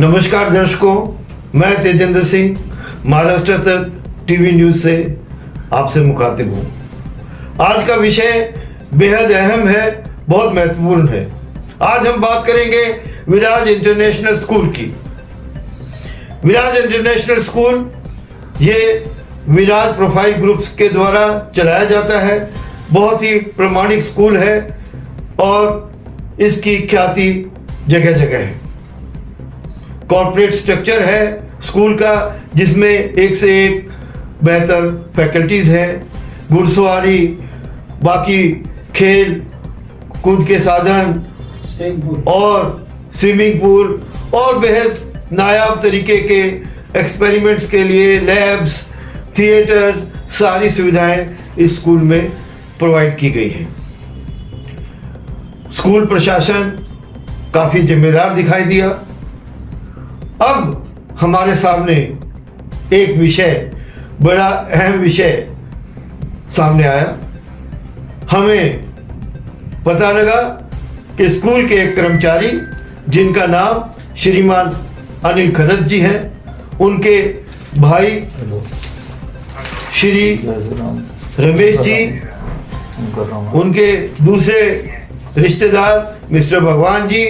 नमस्कार दर्शकों, मैं तेजेंद्र सिंह महाराष्ट्र तक टीवी न्यूज से आपसे मुखातिब हूँ। आज का विषय बेहद अहम है, बहुत महत्वपूर्ण है। आज हम बात करेंगे विराज इंटरनेशनल स्कूल की। विराज इंटरनेशनल स्कूल ये विराज प्रोफाइल ग्रुप्स के द्वारा चलाया जाता है। बहुत ही प्रामाणिक स्कूल है और इसकी ख्याति जगह जगह है। कॉर्पोरेट स्ट्रक्चर है स्कूल का, जिसमें एक से एक बेहतर फैकल्टीज हैं। घुड़सवारी, बाकी खेल कूद के साधन और स्विमिंग पूल और बेहद नायाब तरीके के एक्सपेरिमेंट्स के लिए लैब्स, थिएटर्स, सारी सुविधाएं इस स्कूल में प्रोवाइड की गई हैं। स्कूल प्रशासन काफी जिम्मेदार दिखाई दिया। अब हमारे सामने एक विषय, बड़ा अहम विषय सामने आया। हमें पता लगा कि स्कूल के एक कर्मचारी, जिनका नाम श्रीमान अनिल खरत जी हैं, उनके भाई श्री रमेश जी, उनके दूसरे रिश्तेदार मिस्टर भगवान जी,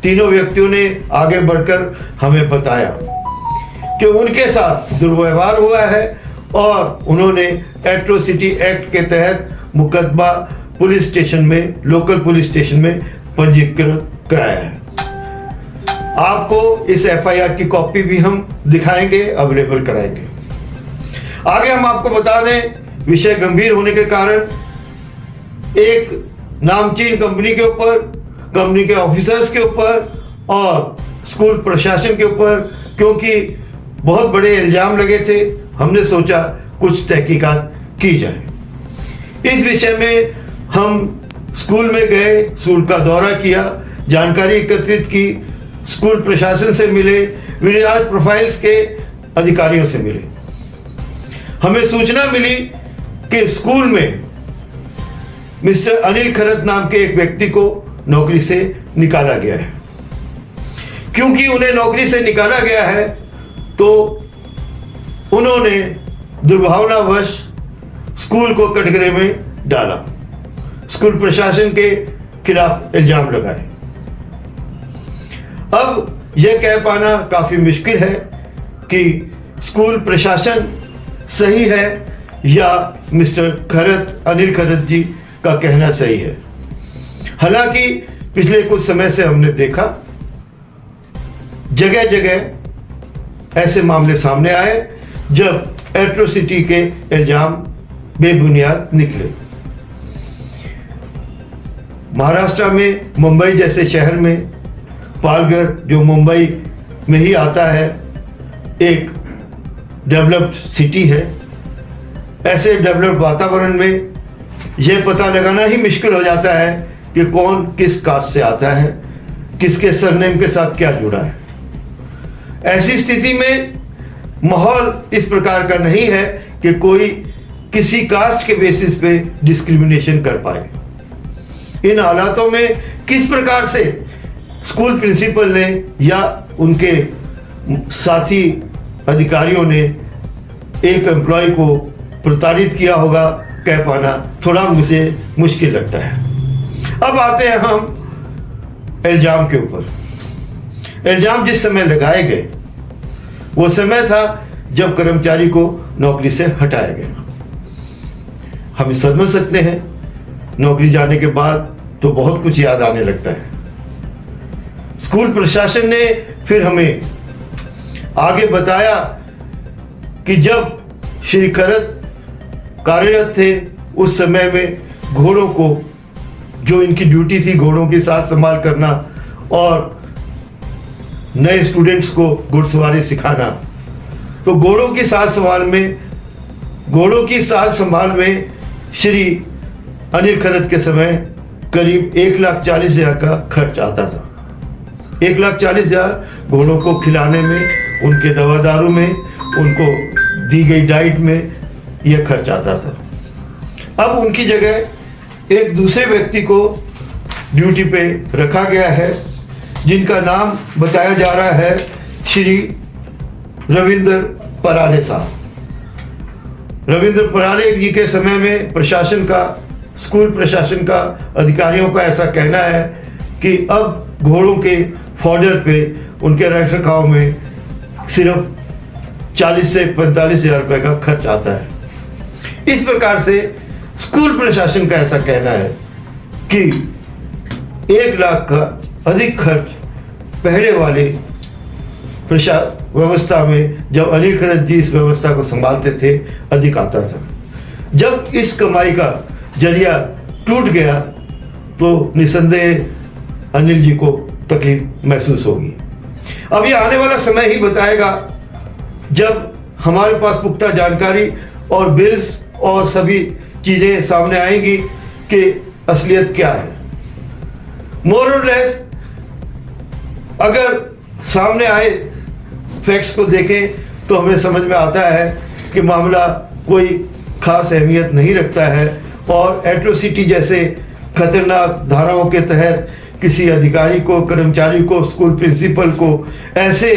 तीनों व्यक्तियों ने आगे बढ़कर हमें बताया कि उनके साथ दुर्व्यवहार हुआ है और उन्होंने एट्रोसिटी एक्ट के तहत मुकदमा पुलिस स्टेशन में, लोकल पुलिस स्टेशन में पंजीकृत कराया है। आपको इस एफआईआर की कॉपी भी हम दिखाएंगे, अवेलेबल कराएंगे। आगे हम आपको बता दें, विषय गंभीर होने के कारण एक नामचीन कंपनी के ऊपर, कंपनी के ऑफिसर्स के ऊपर और स्कूल प्रशासन के ऊपर, क्योंकि बहुत बड़े इल्जाम लगे थे, हमने सोचा कुछ तहकीकात की जाए। इस विषय में हम स्कूल में गए, स्कूल का दौरा किया, जानकारी एकत्रित की, स्कूल प्रशासन से मिले, विराज प्रोफाइल्स के अधिकारियों से मिले। हमें सूचना मिली कि स्कूल में मिस्टर अनिल खरत नाम के एक व्यक्ति को नौकरी से निकाला गया है। क्योंकि उन्हें नौकरी से निकाला गया है तो उन्होंने दुर्भावनावश स्कूल को कटघरे में डाला, स्कूल प्रशासन के खिलाफ इल्जाम लगाए। अब यह कह पाना काफी मुश्किल है कि स्कूल प्रशासन सही है या मिस्टर खरत, अनिल खरत जी का कहना सही है। हालांकि पिछले कुछ समय से हमने देखा जगह जगह ऐसे मामले सामने आए जब एट्रोसिटी के इल्जाम बेबुनियाद निकले। महाराष्ट्र में मुंबई जैसे शहर में, पालघर जो मुंबई में ही आता है, एक डेवलप्ड सिटी है। ऐसे डेवलप्ड वातावरण में यह पता लगाना ही मुश्किल हो जाता है कि कौन किस कास्ट से आता है, किसके सरनेम के साथ क्या जुड़ा है। ऐसी स्थिति में माहौल इस प्रकार का नहीं है कि कोई किसी कास्ट के बेसिस पे डिस्क्रिमिनेशन कर पाए। इन हालातों में किस प्रकार से स्कूल प्रिंसिपल ने या उनके साथी अधिकारियों ने एक एम्प्लॉय को प्रताड़ित किया होगा, कह पाना थोड़ा मुझे मुश्किल लगता है। अब आते हैं हम इल्जाम के ऊपर। इल्जाम जिस समय लगाए गए वो समय था जब कर्मचारी को नौकरी से हटाया गया। हम समझ सकते हैं, नौकरी जाने के बाद तो बहुत कुछ याद आने लगता है। स्कूल प्रशासन ने फिर हमें आगे बताया कि जब श्री खरत कार्यरत थे उस समय में घोड़ों को, जो इनकी ड्यूटी थी घोड़ों की साथ संभाल करना और नए स्टूडेंट्स को घुड़सवारी सिखाना, तो घोड़ों की साथ संभाल में श्री अनिल खरत के समय करीब 1,40,000 का खर्च आता था। 1,40,000 घोड़ों को खिलाने में, उनके दवा दारू में, उनको दी गई डाइट में यह खर्च आता था। अब उनकी जगह एक दूसरे व्यक्ति को ड्यूटी पे रखा गया है, जिनका नाम बताया जा रहा है श्री रविंद्र पराले साहब। रविंद्र पराले जी के समय में प्रशासन का, स्कूल प्रशासन का, अधिकारियों का ऐसा कहना है कि अब घोड़ों के फॉडर पे उनके रख रखाव में सिर्फ 40 से 45 हज़ार रुपये का खर्च आता है। इस प्रकार से स्कूल प्रशासन का ऐसा कहना है कि 1 लाख का अधिक खर्च पहले वाले व्यवस्था में, जब अनिल खरत जी इस व्यवस्था को संभालते थे, अधिक आता था। जब इस कमाई का जरिया टूट गया तो निसंदेह अनिल जी को तकलीफ महसूस होगी। अब ये आने वाला समय ही बताएगा, जब हमारे पास पुख्ता जानकारी और बिल्स और सभी चीज़ें सामने आएंगी कि असलियत क्या है। मोर और लेस अगर सामने आए फैक्ट्स को देखें तो हमें समझ में आता है कि मामला कोई खास अहमियत नहीं रखता है और एट्रोसिटी जैसे खतरनाक धाराओं के तहत किसी अधिकारी को, कर्मचारी को, स्कूल प्रिंसिपल को ऐसे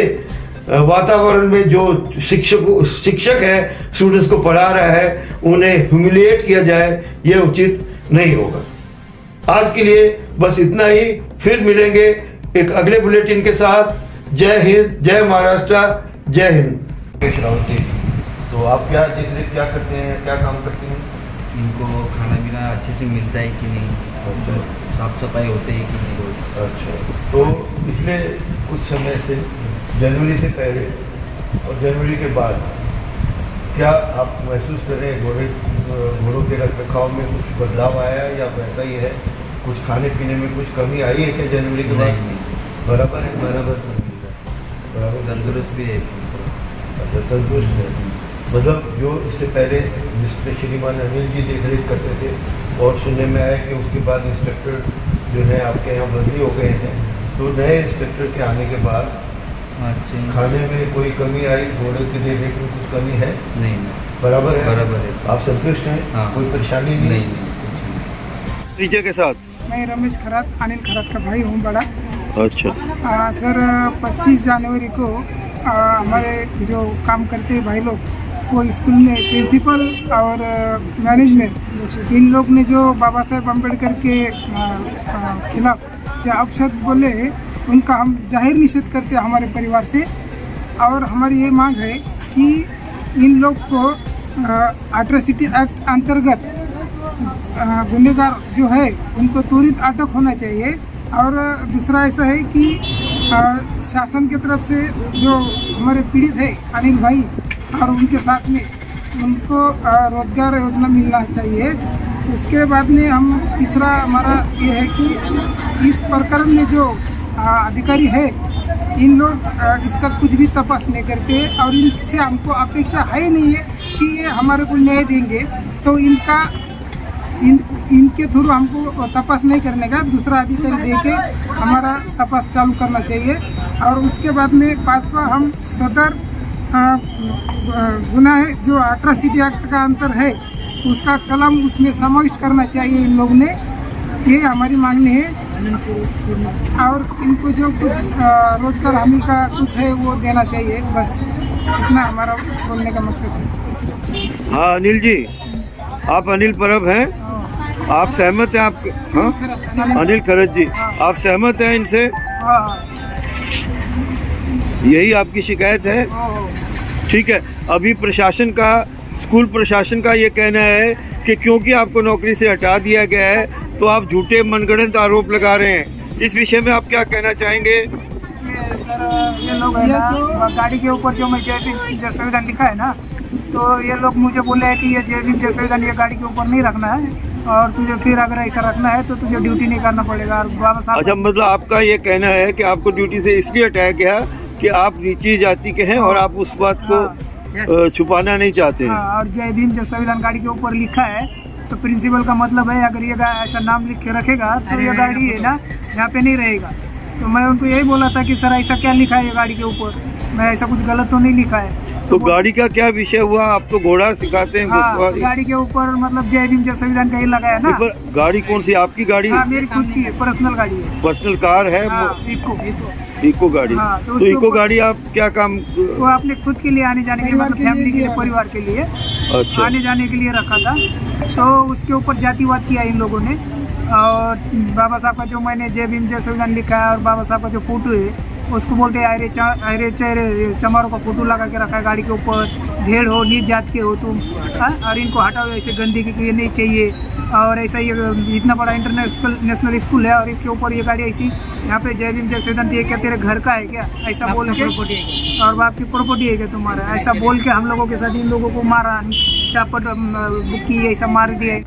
वातावरण में जो शिक्षक है, स्टूडेंट्स को पढ़ा रहा है, उन्हें ह्यूमिलिएट किया जाए, यह उचित नहीं होगा। आज के लिए बस इतना ही, फिर मिलेंगे एक अगले बुलेटिन के साथ। जय हिंद, जय महाराष्ट्र, जय हिंद। रावत जी, तो आप क्या देख रेख क्या करते हैं, क्या काम करते हैं? इनको खाना पीना अच्छे से मिलता है कि नहीं, अच्छा, साफ सफाई होती है कि नहीं रोज। अच्छा, तो पिछले कुछ समय से, जनवरी से पहले और जनवरी के बाद क्या आप महसूस कर रहे हैं घोड़ों के रख रखाव में कुछ बदलाव आया है या वैसा ही है? कुछ खाने पीने में कुछ कमी आई है क्या जनवरी के बाद? बराबर है, बराबर सब मिल रहा है, बराबर तंदुरुस्त भी है। अच्छा, तंदुरुस्त है। मतलब जो इससे पहले मिस्टर श्रीमान अनिल जी देख रेख करते थे और सुनने में आया कि उसके बाद इंस्पेक्टर जो है आपके यहाँ बदली हो गए हैं, तो नए इंस्पेक्टर के आने के बाद खाने में कोई कमी आई, घोड़े की देख रेख में कुछ कमी है? नहीं, बराबर है, बराबर है। आप संतुष्ट हैं? हाँ। कोई परेशानी नहीं? नहीं। टीचर के साथ मैं रमेश खरात, अनिल खरात का भाई हूँ बड़ा। अच्छा, सर 25 जनवरी को हमारे जो काम करते हैं भाई लोग, वो स्कूल में प्रिंसिपल और मैनेजमेंट, इन लोग ने जो बाबा साहेब अम्बेडकर के खिलाफ जो अपशब्द बोले, उनका हम जाहिर निषेध करते हैं हमारे परिवार से। और हमारी ये मांग है कि इन लोग को एट्रोसिटी एक्ट अंतर्गत गुनहगार जो है उनको त्वरित अटक होना चाहिए। और दूसरा ऐसा है कि शासन की तरफ से जो हमारे पीड़ित है अनिल भाई और उनके साथ में, उनको रोजगार योजना मिलना चाहिए। उसके बाद में हम तीसरा हमारा ये है कि इस प्रकरण में जो अधिकारी है, इन लोग इसका कुछ भी तपास नहीं करते और इनसे हमको अपेक्षा है नहीं है कि ये हमारे को न्याय देंगे, तो इनके थ्रू हमको तपास नहीं करने का, दूसरा अधिकारी दे के हमारा तपास चालू करना चाहिए। और उसके बाद में पांचवा, हम सदर गुनाह जो एट्रोसिटी एक्ट का अंतर है उसका कलम उसमें समाविष्ट करना चाहिए इन लोग ने, ये हमारी मांगनी है। और इनको जो कुछ रोजगार हमी का कुछ है वो देना चाहिए, बस इतना हमारा बोलने का मकसद है। हाँ अनिल जी, आप अनिल परब हैं, आप सहमत हैं? आप हाँ, अनिल खरत जी, आप सहमत हैं इनसे? यही आपकी शिकायत है? ठीक है। अभी प्रशासन का, स्कूल प्रशासन का ये कहना है कि क्योंकि आपको नौकरी से हटा दिया गया है तो आप झूठे मनगढ़ंत आरोप लगा रहे हैं। इस विषय में आप क्या कहना चाहेंगे? सर ये लोग है ना, गाड़ी के ऊपर जो मैं जय भीम संविधान लिखा है ना, तो ये लोग मुझे बोले हैं कि ये जय भीम संविधान ये गाड़ी के ऊपर नहीं रखना है, और तुझे फिर अगर ऐसा रखना है तो तुझे ड्यूटी नहीं करना पड़ेगा। और बाबा साहब, अच्छा, मतलब आपका ये कहना है कि आपको ड्यूटी से इसलिए हटाया गया कि आप नीची जाति के हैं और आप उस बात को छुपाना नहीं चाहते हैं। और जय भीम जो संविधान गाड़ी के ऊपर लिखा है, तो प्रिंसिपल का मतलब है अगर ये ऐसा नाम लिख के रखेगा तो ये गाड़ी है ना यहाँ पे नहीं रहेगा। तो मैं उनको यही बोला था कि सर ऐसा क्या लिखा है ये गाड़ी के ऊपर, मैं ऐसा कुछ गलत तो नहीं लिखा है। तो गाड़ी का क्या विषय हुआ? आप तो घोड़ा सिखाते हैं। हाँ, गाड़ी के ऊपर मतलब जय भीम जो संविधान का ही लगाया ना। गाड़ी कौन सी? आपकी गाड़ी? हाँ, मेरी खुद की पर्सनल गाड़ी है। पर्सनल कार है? हाँ, इको। इको गाड़ी। हाँ, तो तो उसके इको ऊपर- गाड़ी आप क्या काम? वो अपने खुद के लिए आने जाने के लिए, मतलब फैमिली के लिए, परिवार के लिए अच्छा आने जाने के लिए रखा था। तो उसके ऊपर जातिवाद किया इन लोगों ने, और बाबा साहब का जो मैंने जय भीम जय संविधान लिखा है और बाबा साहब का जो फोटो है उसको बोलते हैं अरे चेहरे चमारों का फोटो लगा के रखा है गाड़ी के ऊपर, ढेर हो, नीच जात के हो तुम, हाँ? और इनको हटाओ ऐसे गंदगी की, ये नहीं चाहिए। और ऐसा ये इतना बड़ा इंटरनेशनल नेशनल स्कूल है और इसके ऊपर ये गाड़ी ऐसी यहाँ पे जय भीम जय संविधान दिए, क्या तेरे घर का है क्या, ऐसा बोल के, और बाप की प्रॉपर्टी है क्या तुम्हारा, ऐसा बोल के हम लोगों के साथ इन लोगों को मारा, चापट बुक्की ऐसा मार दिया।